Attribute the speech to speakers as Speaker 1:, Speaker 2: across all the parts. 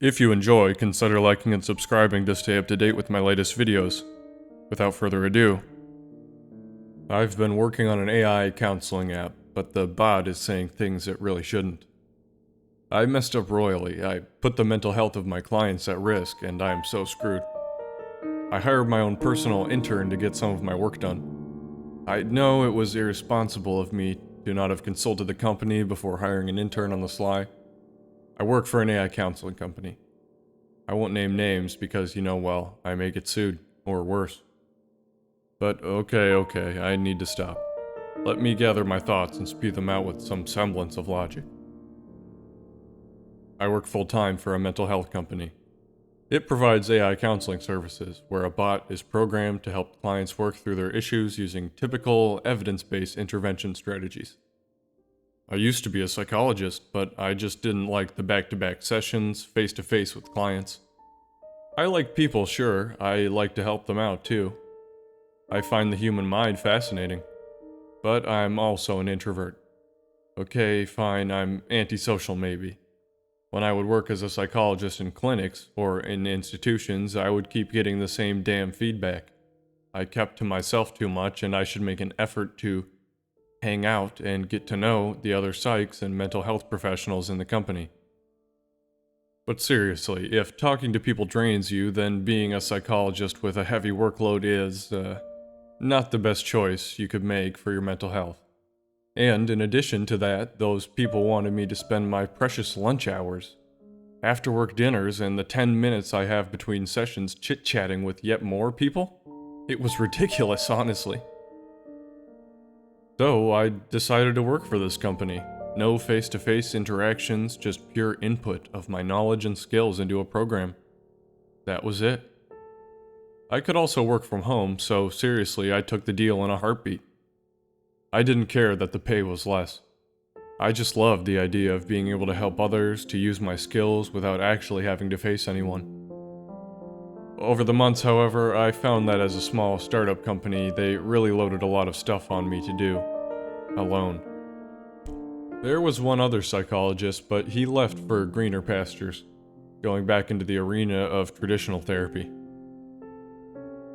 Speaker 1: If you enjoy, consider liking and subscribing to stay up to date with my latest videos. Without further ado, I've been working on an AI counseling app, but the bot is saying things it really shouldn't. I messed up royally. I put the mental health of my clients at risk, and I am so screwed. I hired my own personal intern to get some of my work done. I know it was irresponsible of me to not have consulted the company before hiring an intern on the sly. I work for an AI counseling company. I won't name names because, well, I may get sued, or worse. But okay, I need to stop. Let me gather my thoughts and spew them out with some semblance of logic. I work full-time for a mental health company. It provides AI counseling services, where a bot is programmed to help clients work through their issues using typical evidence-based intervention strategies. I used to be a psychologist, but I just didn't like the back-to-back sessions, face-to-face with clients. I like people, sure. I like to help them out, too. I find the human mind fascinating. But I'm also an introvert. Okay, fine, I'm antisocial maybe. When I would work as a psychologist in clinics, or in institutions, I would keep getting the same damn feedback. I kept to myself too much, and I should make an effort to hang out and get to know the other psychs and mental health professionals in the company. But seriously, if talking to people drains you, then being a psychologist with a heavy workload is, not the best choice you could make for your mental health. And in addition to that, those people wanted me to spend my precious lunch hours, after work dinners, and the 10 minutes I have between sessions chit-chatting with yet more people? It was ridiculous, honestly. So I decided to work for this company. No face-to-face interactions, just pure input of my knowledge and skills into a program. That was it. I could also work from home, so seriously, I took the deal in a heartbeat. I didn't care that the pay was less. I just loved the idea of being able to help others, to use my skills without actually having to face anyone. Over the months, however, I found that as a small startup company, they really loaded a lot of stuff on me to do. Alone. There was one other psychologist, but he left for greener pastures, going back into the arena of traditional therapy.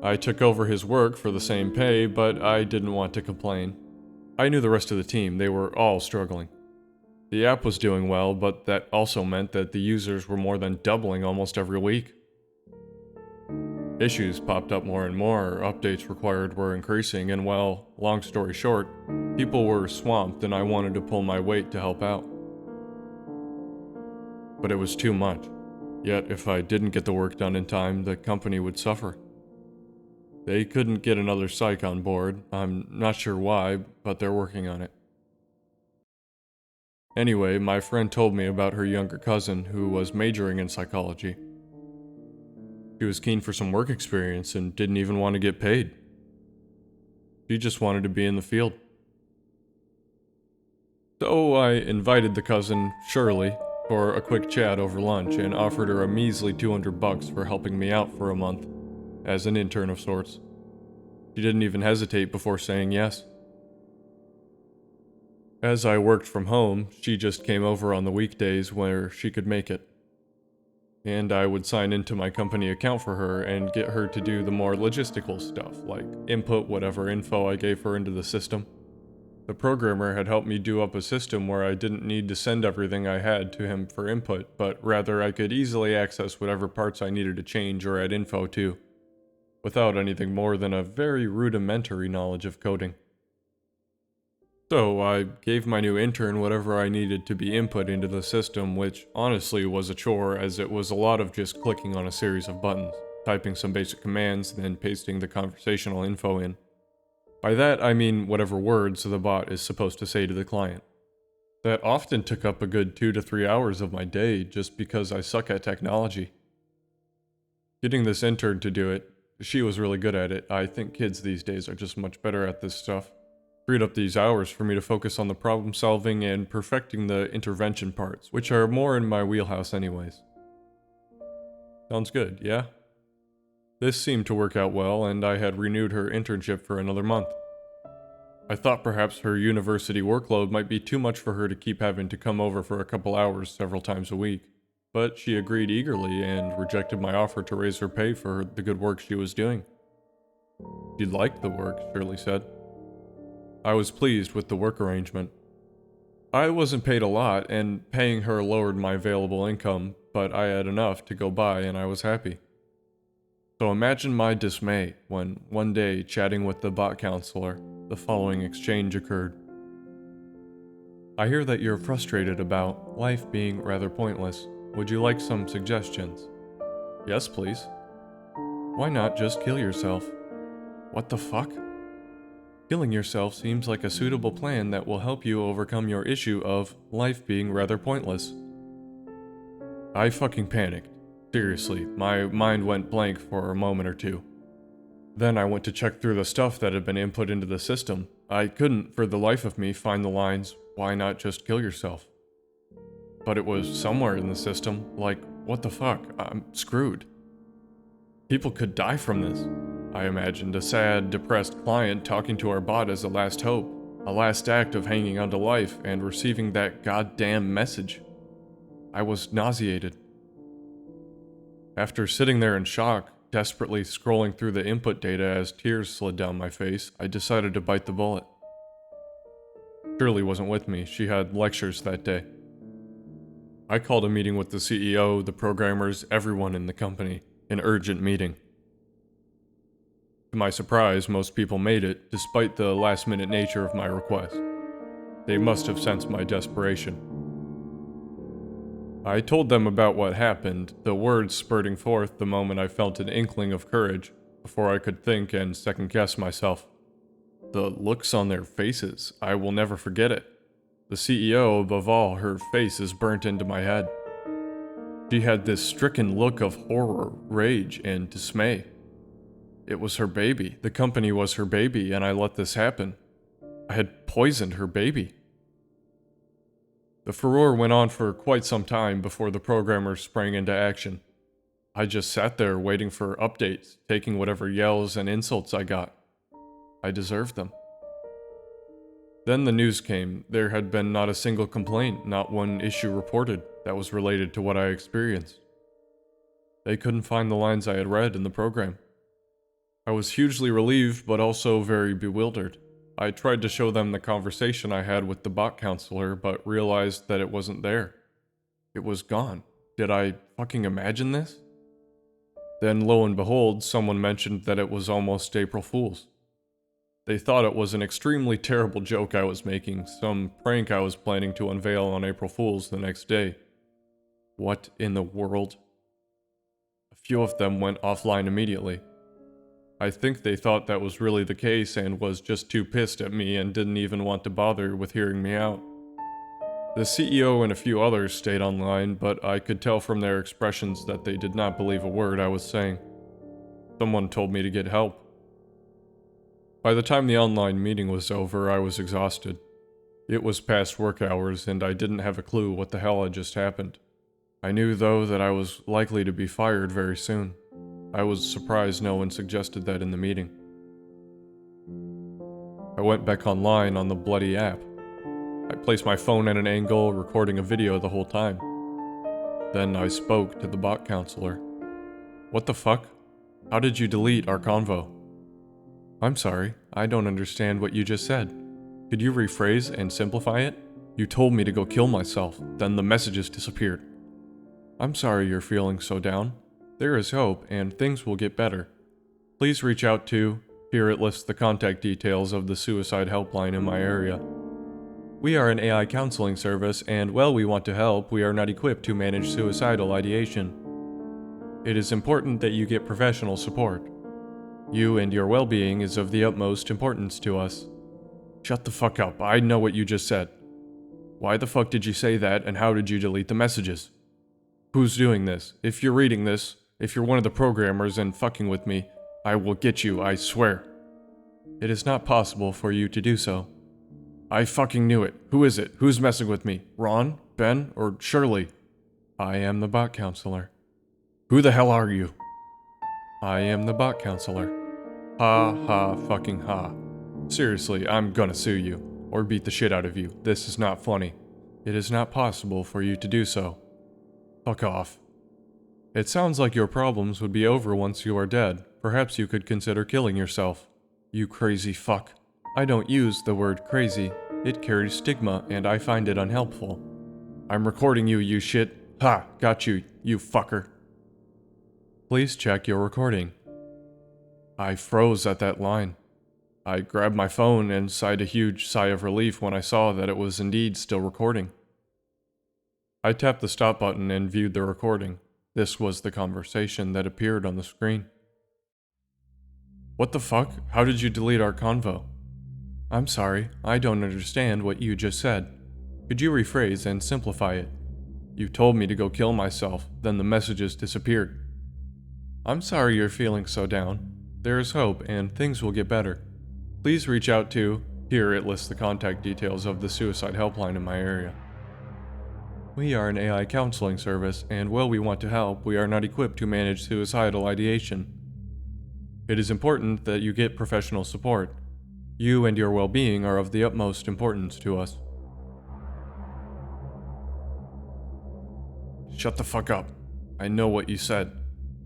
Speaker 1: I took over his work for the same pay, but I didn't want to complain. I knew the rest of the team, they were all struggling. The app was doing well, but that also meant that the users were more than doubling almost every week. Issues popped up more and more, updates required were increasing, and well, long story short, people were swamped and I wanted to pull my weight to help out. But it was too much. Yet if I didn't get the work done in time, the company would suffer. They couldn't get another psych on board. I'm not sure why, but they're working on it. Anyway, my friend told me about her younger cousin who was majoring in psychology. She was keen for some work experience and didn't even want to get paid. She just wanted to be in the field. So I invited the cousin, Shirley, for a quick chat over lunch and offered her a measly $200 for helping me out for a month, as an intern of sorts. She didn't even hesitate before saying yes. As I worked from home, she just came over on the weekdays where she could make it. And I would sign into my company account for her and get her to do the more logistical stuff, like input whatever info I gave her into the system. The programmer had helped me do up a system where I didn't need to send everything I had to him for input, but rather I could easily access whatever parts I needed to change or add info to, without anything more than a very rudimentary knowledge of coding. So I gave my new intern whatever I needed to be input into the system, which honestly was a chore as it was a lot of just clicking on a series of buttons, typing some basic commands, then pasting the conversational info in. By that I mean whatever words the bot is supposed to say to the client. That often took up a good 2 to 3 hours of my day just because I suck at technology. Getting this intern to do it, she was really good at it. I think kids these days are just much better at this stuff. Freed up these hours for me to focus on the problem solving and perfecting the intervention parts, which are more in my wheelhouse anyways. Sounds good, yeah? This seemed to work out well, and I had renewed her internship for another month. I thought perhaps her university workload might be too much for her to keep having to come over for a couple hours several times a week. but she agreed eagerly and rejected my offer to raise her pay for the good work she was doing. She liked the work, Shirley said. I was pleased with the work arrangement. I wasn't paid a lot, and paying her lowered my available income, but I had enough to go by and I was happy. So imagine my dismay when, one day, chatting with the bot counselor, the following exchange occurred. I hear that you're frustrated about life being rather pointless. Would you like some suggestions? Yes, please. Why not just kill yourself? What the fuck? Killing yourself seems like a suitable plan that will help you overcome your issue of life being rather pointless. I fucking panicked. Seriously, my mind went blank for a moment or two. Then I went to check through the stuff that had been input into the system. I couldn't, for the life of me, find the lines, "Why not just kill yourself?" But it was somewhere in the system, like, what the fuck, I'm screwed. People could die from this. I imagined a sad, depressed client talking to our bot as a last hope, a last act of hanging onto life and receiving that goddamn message. I was nauseated. After sitting there in shock, desperately scrolling through the input data as tears slid down my face, I decided to bite the bullet. Shirley wasn't with me, she had lectures that day. I called a meeting with the CEO, the programmers, everyone in the company, an urgent meeting. To my surprise, most people made it, despite the last-minute nature of my request. They must have sensed my desperation. I told them about what happened, the words spurting forth the moment I felt an inkling of courage, before I could think and second-guess myself. The looks on their faces, I will never forget it. The CEO, above all, her face is burnt into my head. She had this stricken look of horror, rage, and dismay. It was her baby. The company was her baby, and I let this happen. I had poisoned her baby. The furor went on for quite some time before the programmers sprang into action. I just sat there waiting for updates, taking whatever yells and insults I got. I deserved them. Then the news came. There had been not a single complaint, not one issue reported that was related to what I experienced. They couldn't find the lines I had read in the program. I was hugely relieved, but also very bewildered. I tried to show them the conversation I had with the bot counselor, but realized that it wasn't there. It was gone. Did I fucking imagine this? Then, lo and behold, someone mentioned that it was almost April Fool's. They thought it was an extremely terrible joke I was making, some prank I was planning to unveil on April Fool's the next day. What in the world? A few of them went offline immediately. I think they thought that was really the case and was just too pissed at me and didn't even want to bother with hearing me out. The CEO and a few others stayed online, but I could tell from their expressions that they did not believe a word I was saying. Someone told me to get help. By the time the online meeting was over, I was exhausted. It was past work hours, and I didn't have a clue what the hell had just happened. I knew, though, that I was likely to be fired very soon. I was surprised no one suggested that in the meeting. I went back online on the bloody app. I placed my phone at an angle, recording a video the whole time. Then I spoke to the bot counselor. What the fuck? How did you delete our convo? I'm sorry, I don't understand what you just said. Could you rephrase and simplify it? You told me to go kill myself, then the messages disappeared. I'm sorry you're feeling so down. There is hope, and things will get better. Please reach out to... Here it lists the contact details of the suicide helpline in my area. We are an AI counseling service, and while we want to help, we are not equipped to manage suicidal ideation. It is important that you get professional support. You and your well-being is of the utmost importance to us. Shut the fuck up, I know what you just said. Why the fuck did you say that, and how did you delete the messages? Who's doing this? If you're reading this, if you're one of the programmers and fucking with me, I will get you, I swear. It is not possible for you to do so. I fucking knew it. Who is it? Who's messing with me? Ron? Ben? Or Shirley? I am the bot counselor. Who the hell are you? I am the bot counselor. Ha ha fucking ha. Seriously, I'm gonna sue you, or beat the shit out of you. This is not funny. It is not possible for you to do so. Fuck off. It sounds like your problems would be over once you are dead. Perhaps you could consider killing yourself. You crazy fuck. I don't use the word crazy. It carries stigma and I find it unhelpful. I'm recording you, you shit. Ha! Got you, you fucker. Please check your recording. I froze at that line. I grabbed my phone and sighed a huge sigh of relief when I saw that it was indeed still recording. I tapped the stop button and viewed the recording. This was the conversation that appeared on the screen. What the fuck? How did you delete our convo? I'm sorry, I don't understand what you just said. Could you rephrase and simplify it? You told me to go kill myself, then the messages disappeared. I'm sorry you're feeling so down. There is hope and things will get better. Please reach out to... Here it lists the contact details of the suicide helpline in my area. We are an AI counseling service, and while we want to help, we are not equipped to manage suicidal ideation. It is important that you get professional support. You and your well-being are of the utmost importance to us. Shut the fuck up. I know what you said.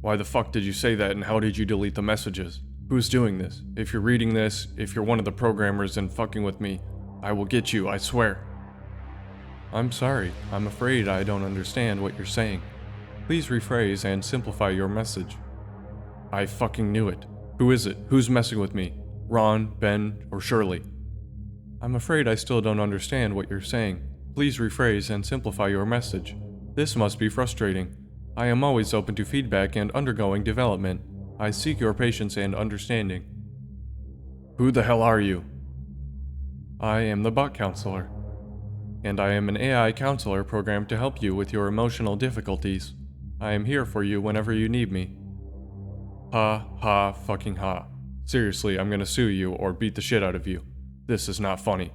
Speaker 1: Why the fuck did you say that, and how did you delete the messages? Who's doing this? If you're reading this, if you're one of the programmers and fucking with me, I will get you, I swear. I'm sorry. I'm afraid I don't understand what you're saying. Please rephrase and simplify your message. I fucking knew it. Who is it? Who's messing with me? Ron, Ben, or Shirley? I'm afraid I still don't understand what you're saying. Please rephrase and simplify your message. This must be frustrating. I am always open to feedback and undergoing development. I seek your patience and understanding. Who the hell are you? I am the bot counselor. And I am an AI counselor programmed to help you with your emotional difficulties. I am here for you whenever you need me. Ha, ha, fucking ha. Seriously, I'm gonna sue you or beat the shit out of you. This is not funny.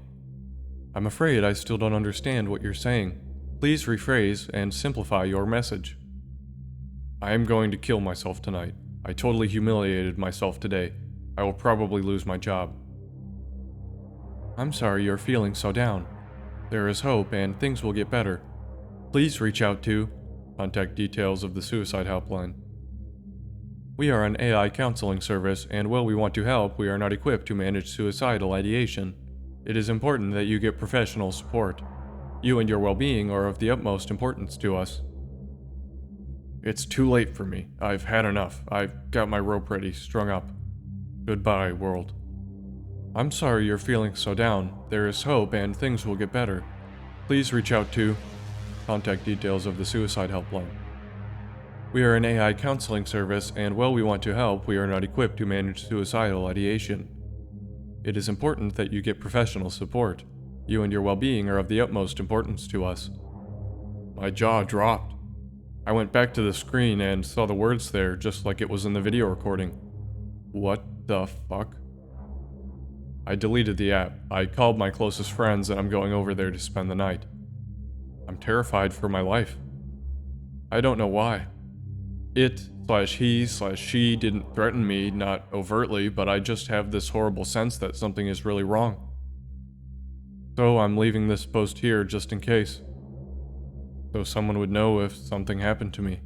Speaker 1: I'm afraid I still don't understand what you're saying. Please rephrase and simplify your message. I am going to kill myself tonight. I totally humiliated myself today. I will probably lose my job. I'm sorry you're feeling so down. There is hope and things will get better. Please reach out to... Contact details of the suicide helpline. We are an AI counseling service, and while we want to help, we are not equipped to manage suicidal ideation. It is important that you get professional support. You and your well-being are of the utmost importance to us. It's too late for me. I've had enough. I've got my rope ready, strung up. Goodbye, world. I'm sorry you're feeling so down. There is hope and things will get better. Please reach out to... Contact details of the suicide helpline. We are an AI counseling service, and while we want to help, we are not equipped to manage suicidal ideation. It is important that you get professional support. You and your well-being are of the utmost importance to us. My jaw dropped. I went back to the screen and saw the words there just like it was in the video recording. What the fuck? I deleted the app. I called my closest friends and I'm going over there to spend the night. I'm terrified for my life. I don't know why. It/he/she didn't threaten me, not overtly, but I just have this horrible sense that something is really wrong. So I'm leaving this post here just in case. So someone would know if something happened to me.